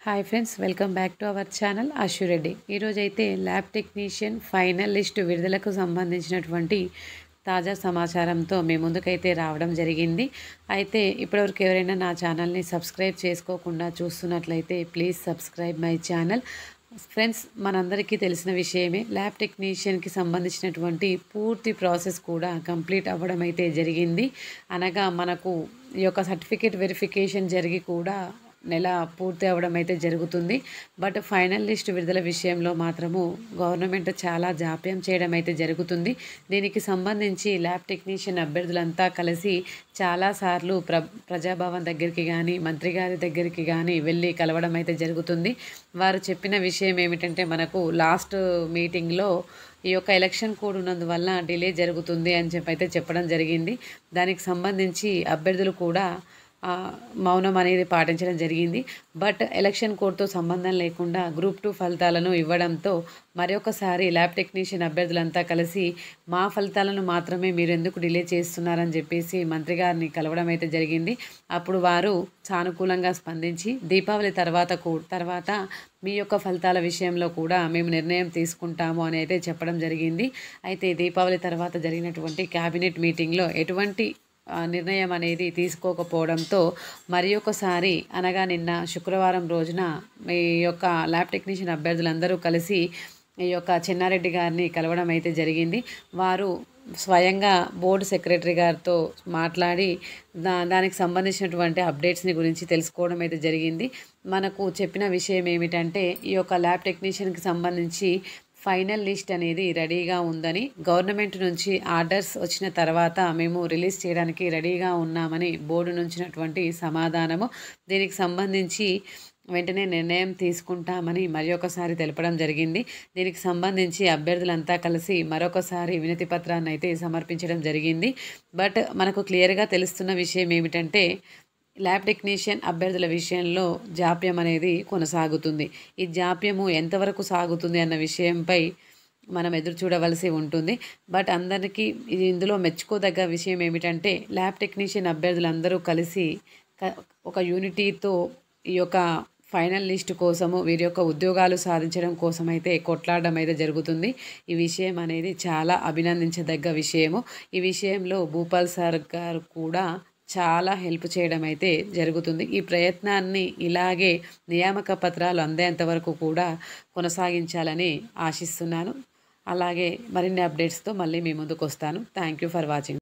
Hi friends, welcome back to our channel Ashu Reddy. ఈరోజైతే lab technician final list విడుదలకు సంబంధించినటువంటి తాజా సమాచారంతో మీ ముందుకైతే రావడం జరిగింది. అయితే ఇప్పటివరకు ఎవరైనా నా ఛానల్ని సబ్స్క్రైబ్ చేసుకోకుండా చూస్తున్నట్లయితే please subscribe my channel. Friends, మనందరికీ తెలిసిన విషయమే, ల్యాబ్ టెక్నీషియన్కి సంబంధించినటువంటి పూర్తి ప్రాసెస్ కూడా కంప్లీట్ అవ్వడం అయితే జరిగింది. అనగా మనకు ఈ యొక్క సర్టిఫికేట్ వెరిఫికేషన్ జరిగి కూడా నెల పూర్తి అవ్వడం అయితే జరుగుతుంది. బట్ ఫైనల్ లిస్ట్ విడుదల విషయంలో మాత్రము గవర్నమెంట్ చాలా జాప్యం చేయడం అయితే జరుగుతుంది. దీనికి సంబంధించి ల్యాబ్ టెక్నీషియన్ అభ్యర్థులంతా కలిసి చాలాసార్లు ప్రజాభవన్ దగ్గరికి కానీ మంత్రి గారి దగ్గరికి కానీ వెళ్ళి కలవడం అయితే జరుగుతుంది. వారు చెప్పిన విషయం ఏమిటంటే, మనకు లాస్ట్ మీటింగ్లో ఈ యొక్క ఎలక్షన్ కోడ్ ఉన్నందువల్ల డిలే జరుగుతుంది అని అయితే చెప్పడం జరిగింది. దానికి సంబంధించి అభ్యర్థులు కూడా మౌనం అనేది పాటించడం జరిగింది. బట్ ఎలక్షన్ కోడ్తో సంబంధం లేకుండా గ్రూప్ 2 ఫలితాలను ఇవ్వడంతో మరొకసారి ల్యాబ్ టెక్నీషియన్ అభ్యర్థులంతా కలిసి మా ఫలితాలను మాత్రమే మీరు ఎందుకు డిలే చేస్తున్నారని చెప్పేసి మంత్రి గారిని కలవడం అయితే జరిగింది. అప్పుడు వారు సానుకూలంగా స్పందించి దీపావళి తర్వాత మీ యొక్క ఫలితాల విషయంలో కూడా మేము నిర్ణయం తీసుకుంటాము అని అయితే చెప్పడం జరిగింది. అయితే దీపావళి తర్వాత జరిగినటువంటి క్యాబినెట్ మీటింగ్లో ఎటువంటి నిర్ణయం అనేది తీసుకోకపోవడంతో మరి ఒకసారి, అనగా నిన్న శుక్రవారం రోజున ఈ యొక్క ల్యాబ్ టెక్నీషియన్ అభ్యర్థులందరూ కలిసి ఈ యొక్క చెన్నారెడ్డి గారిని కలవడం అయితే జరిగింది. వారు స్వయంగా బోర్డు సెక్రటరీ గారితో మాట్లాడి దానికి సంబంధించినటువంటి అప్డేట్స్ని గురించి తెలుసుకోవడం అయితే జరిగింది. మనకు చెప్పిన విషయం ఏమిటంటే, ఈ యొక్క ల్యాబ్ టెక్నీషియన్కి సంబంధించి ఫైనల్ లిస్ట్ అనేది రెడీగా ఉందని, గవర్నమెంట్ నుంచి ఆర్డర్స్ వచ్చిన తర్వాత మేము రిలీజ్ చేయడానికి రెడీగా ఉన్నామని బోర్డు నుంచినటువంటి సమాధానము. దీనికి సంబంధించి వెంటనే నిర్ణయం తీసుకుంటామని మరి ఒకసారి తెలపడం జరిగింది. దీనికి సంబంధించి అభ్యర్థులంతా కలిసి మరొకసారి వినతి పత్రాన్ని అయితే సమర్పించడం జరిగింది. బట్ మనకు క్లియర్గా తెలుస్తున్న విషయం ఏమిటంటే, ల్యాబ్ టెక్నీషియన్ అభ్యర్థుల విషయంలో జాప్యం అనేది కొనసాగుతుంది. ఈ జాప్యము ఎంతవరకు సాగుతుంది అన్న విషయంపై మనం ఎదురు చూడవలసి ఉంటుంది. బట్ అందరికీ ఇందులో మెచ్చుకోదగ్గ విషయం ఏమిటంటే, ల్యాబ్ టెక్నీషియన్ అభ్యర్థులందరూ కలిసి ఒక యూనిటీతో ఈ యొక్క ఫైనల్ లిస్ట్ కోసము, వీరి యొక్క ఉద్యోగాలు సాధించడం కోసం అయితే కొట్లాడడం అయితే జరుగుతుంది. ఈ విషయం అనేది చాలా అభినందించదగ్గ విషయము. ఈ విషయంలో భూపాల్ సార్ గారు కూడా చాలా హెల్ప్ చేయడం అయితే జరుగుతుంది. ఈ ప్రయత్నాన్ని ఇలాగే నియామక పత్రాలు అందేంత వరకు కూడా కొనసాగించాలని ఆశిస్తున్నాను. అలాగే మరిన్ని అప్డేట్స్తో మళ్ళీ మీ ముందుకు వస్తాను. Thank you for watching.